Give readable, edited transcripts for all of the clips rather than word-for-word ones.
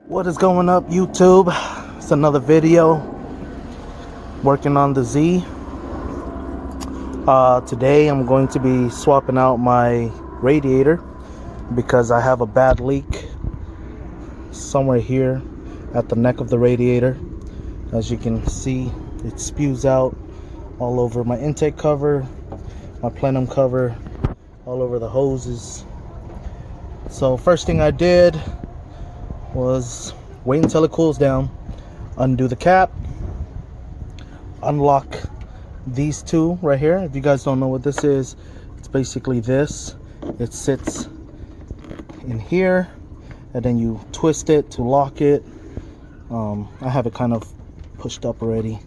What is going up, YouTube? It's another video working on the Z. Today I'm going to be swapping out my radiator because I have a bad leak somewhere here at the neck of the radiator. As you can see, it spews out all over my intake cover, my plenum cover, all over the hoses. So first thing I did was wait until it cools down, undo the cap, unlock these two right here. If you guys don't know what this is, it's basically this. It sits in here and then you twist it to lock it. I have it kind of pushed up already,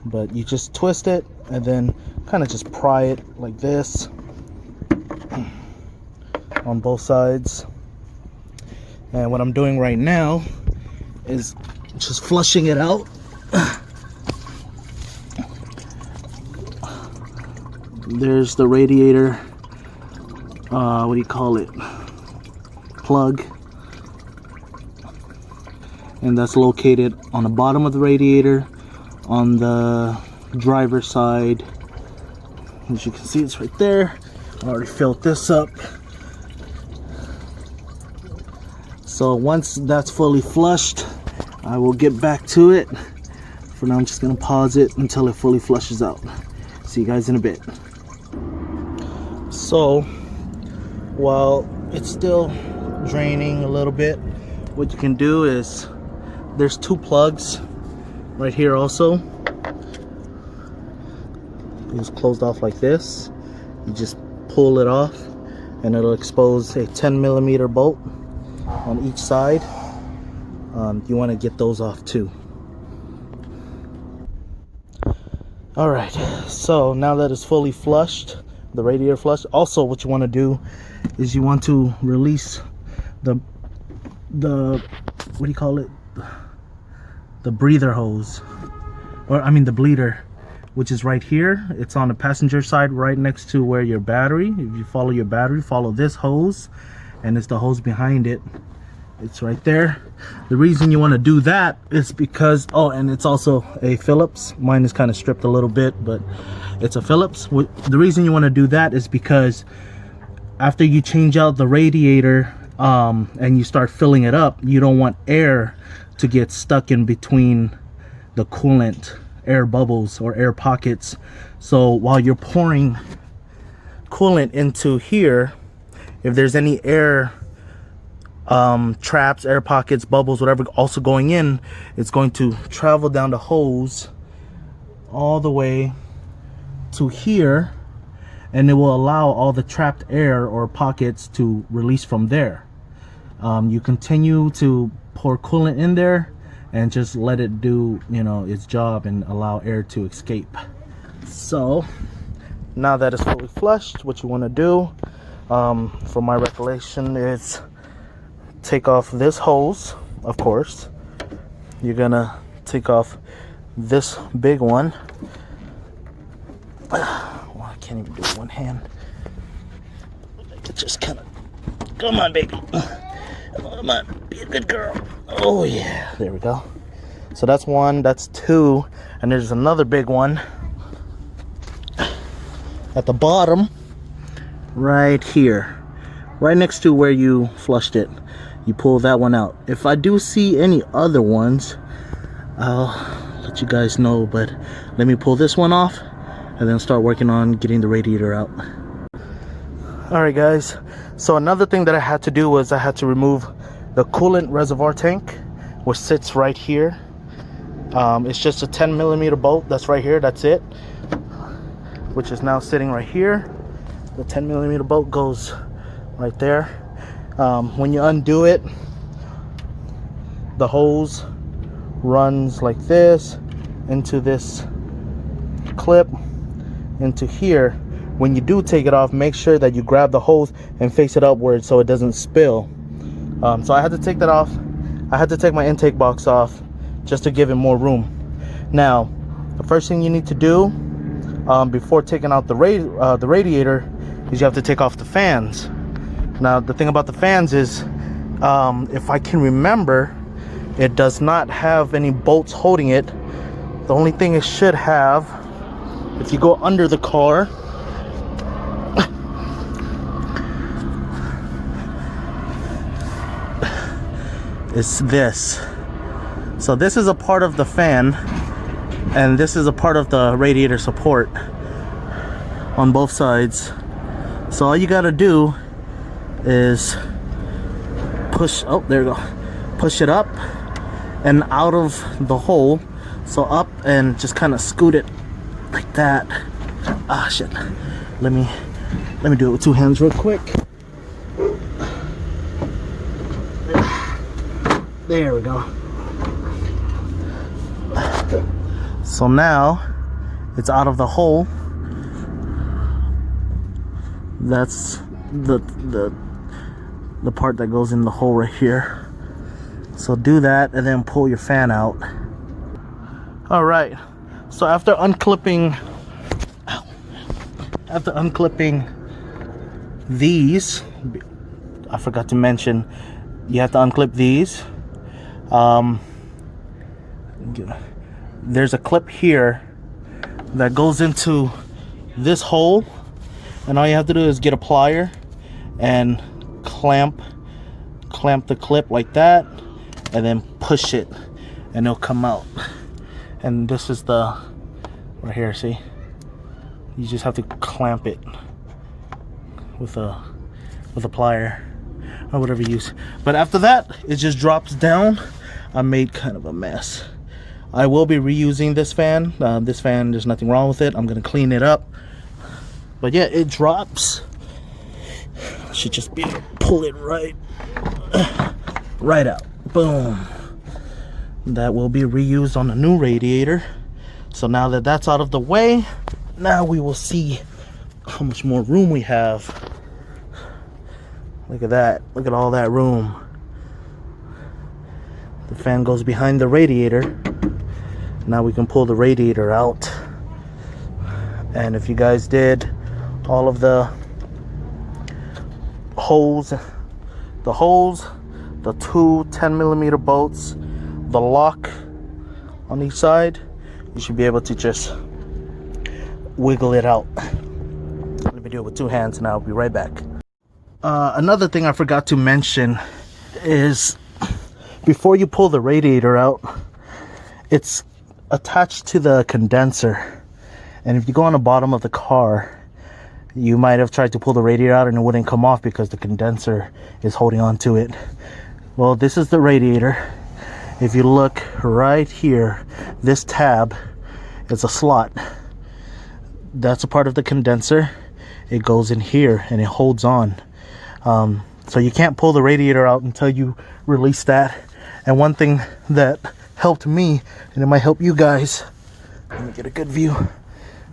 but you just twist it and then kind of just pry it like this on both sides. And what I'm doing right now is just flushing it out. There's the radiator, what do you call it, plug, and that's located on the bottom of the radiator on the driver's side. As you can see, it's right there. I already filled this up. So once that's fully flushed, I will get back to it. For now, I'm just gonna pause it until it fully flushes out. See you guys in a bit. So while it's still draining a little bit, what you can do is, there's two plugs right here also. It's closed off like this. You just pull it off and it'll expose a 10mm bolt on each side. You want to get those off too. Alright, so now that it's fully flushed, the radiator flushed, also what you want to do is you want to release the what do you call it, the breather hose, or I mean the bleeder, which is right here. It's on the passenger side right next to where your battery, if you follow your battery, follow this hose, and it's the hose behind it. It's right there. The reason you want to do that is because, oh, and it's also a Phillips. Mine is kind of stripped a little bit, but it's a Phillips. The reason you want to do that is because after you change out the radiator and you start filling it up, you don't want air to get stuck in between the coolant, air bubbles or air pockets. So while you're pouring coolant into here, if there's any air traps, air pockets, bubbles, whatever also going in, it's going to travel down the hose all the way to here, and it will allow all the trapped air or pockets to release from there. You continue to pour coolant in there and just let it do, you know, its job and allow air to escape. So now that it's fully flushed, what you want to do, from my recollection, is take off this hose. Of course, you're gonna take off this big one. Well, I can't even do it one hand. It just kind of, come on, baby, come on, be a good girl. Oh yeah, there we go. So that's one, that's two, and there's another big one at the bottom right here, right next to where you flushed it. You pull that one out. If I do see any other ones, I'll let you guys know, but let me pull this one off and then start working on getting the radiator out. Alright guys, so another thing that I had to do was I had to remove the coolant reservoir tank, which sits right here. It's just a 10mm bolt that's right here, that's it, which is now sitting right here. The 10mm bolt goes right there. When you undo it, the hose runs like this into this clip into here. When you do take it off, make sure that you grab the hose and face it upward so it doesn't spill. So I had to take that off. I had to take my intake box off just to give it more room. Now, the first thing you need to do before taking out the radiator is you have to take off the fans. Now the thing about the fans is, if I can remember, It does not have any bolts holding it. The only thing it should have, if you go under the car, is this. So this is a part of the fan, and this is a part of the radiator support on both sides. So all you gotta do is push, oh there you go, push it up and out of the hole. So up and just kind of scoot it like that. Ah shit, let me do it with two hands real quick. There we go. So now it's out of the hole. That's the part that goes in the hole right here. So do that and then pull your fan out. All right, so after unclipping these, I forgot to mention, you have to unclip these. There's a clip here that goes into this hole, and all you have to do is get a plier and clamp the clip like that, and then push it and it'll come out. And this is the right here, see, you just have to clamp it with a plier or whatever you use. But after that, it just drops down. I made kind of a mess. I will be reusing this fan. There's nothing wrong with it. I'm gonna clean it up. But yeah, it drops. I should just be able to pull it right out. Boom. That will be reused on the new radiator. So now that that's out of the way, now we will see how much more room we have. Look at that. Look at all that room. The fan goes behind the radiator. Now we can pull the radiator out. And if you guys did all of the holes, the two 10mm bolts, the lock on each side, you should be able to just wiggle it out. Let me do it with two hands and I'll be right back. Another thing I forgot to mention is before you pull the radiator out, it's attached to the condenser. And if you go on the bottom of the car, you might have tried to pull the radiator out and it wouldn't come off because the condenser is holding on to it. Well, this is the radiator. If you look right here, this tab, it's a slot. That's a part of the condenser. It goes in here and it holds on. So you can't pull the radiator out until you release that. And one thing that helped me, and it might help you guys, let me get a good view,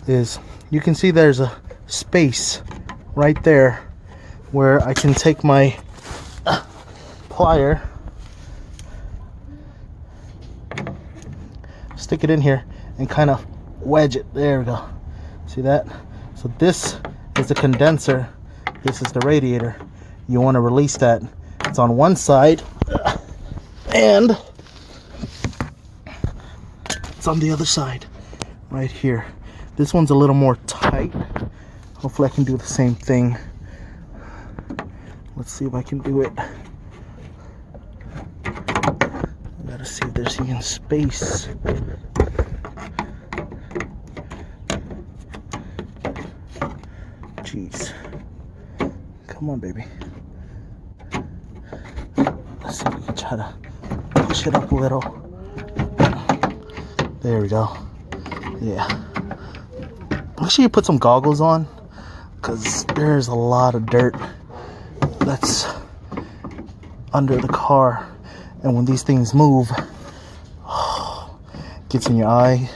is you can see there's a space right there where I can take my plier, stick it in here and kind of wedge it. There we go. See that? So this is the condenser, this is the radiator. You want to release that. It's on one side and it's on the other side right here. This one's a little more tight. Hopefully I can do the same thing. Let's see if I can do it. I gotta see if there's even space. Jeez. Come on, baby. Let's see if we can try to push it up a little. There we go. Yeah. Make sure you put some goggles on, because there's a lot of dirt that's under the car, and when these things move, it gets in your eye,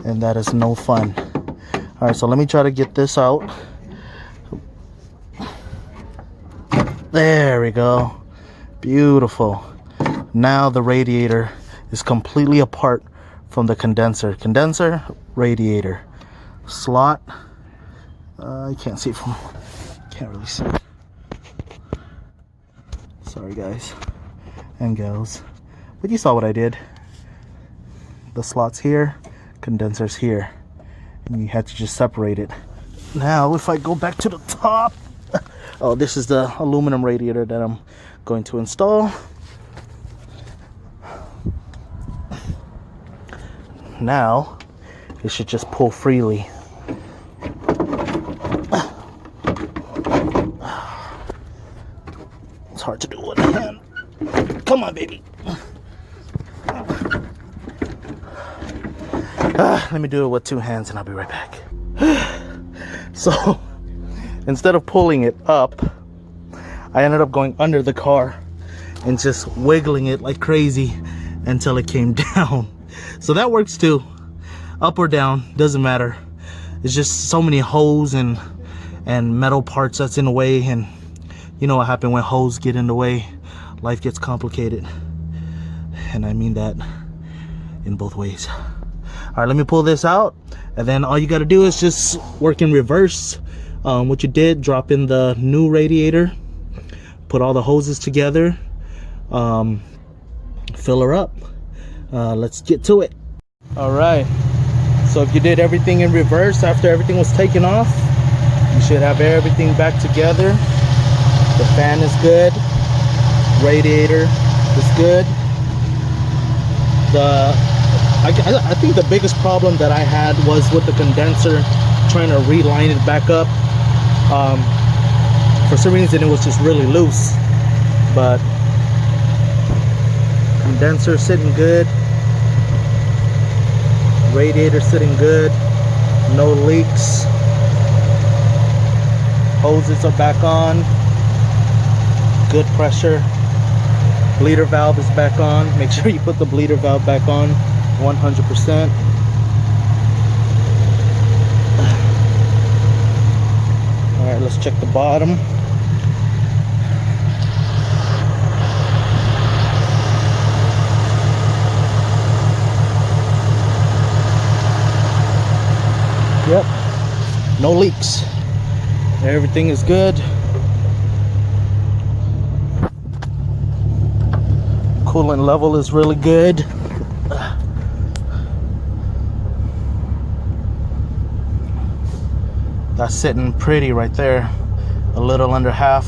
and that is no fun. All right, so let me try to get this out. There we go. Beautiful. Now the radiator is completely apart from the condenser. Condenser, radiator. Slot. I can't see from. Can't really see. Sorry, guys and gals. But you saw what I did. The slots here, condensers here. And you had to just separate it. Now, if I go back to the top, oh, this is the aluminum radiator that I'm going to install. Now, it should just pull freely. It's hard to do with one hand. Come on, baby. Let me do it with two hands and I'll be right back. So, instead of pulling it up, I ended up going under the car and just wiggling it like crazy until it came down. So that works too. Up or down, doesn't matter. It's just so many holes and metal parts that's in the way, and you know what happens when holes get in the way. Life gets complicated. And I mean that in both ways. Alright, let me pull this out, and then all you gotta do is just work in reverse. What you did, drop in the new radiator, put all the hoses together, fill her up. Let's get to it. Alright, so if you did everything in reverse after everything was taken off, you should have everything back together. The fan is good, radiator is good. I think the biggest problem that I had was with the condenser, trying to reline it back up. For some reason it was just really loose, but condenser sitting good, radiator sitting good, no leaks, hoses are back on, good pressure, bleeder valve is back on. Make sure you put the bleeder valve back on 100%. Alright, let's check the bottom. Yep, no leaks. Everything is good. Coolant level is really good. That's sitting pretty right there, a little under half.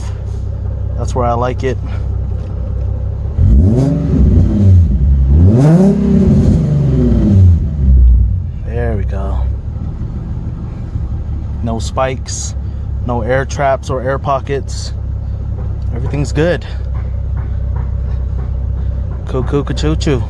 That's where I like it. There we go. No spikes, no air traps or air pockets. Everything's good. Cuckoo, choo choo.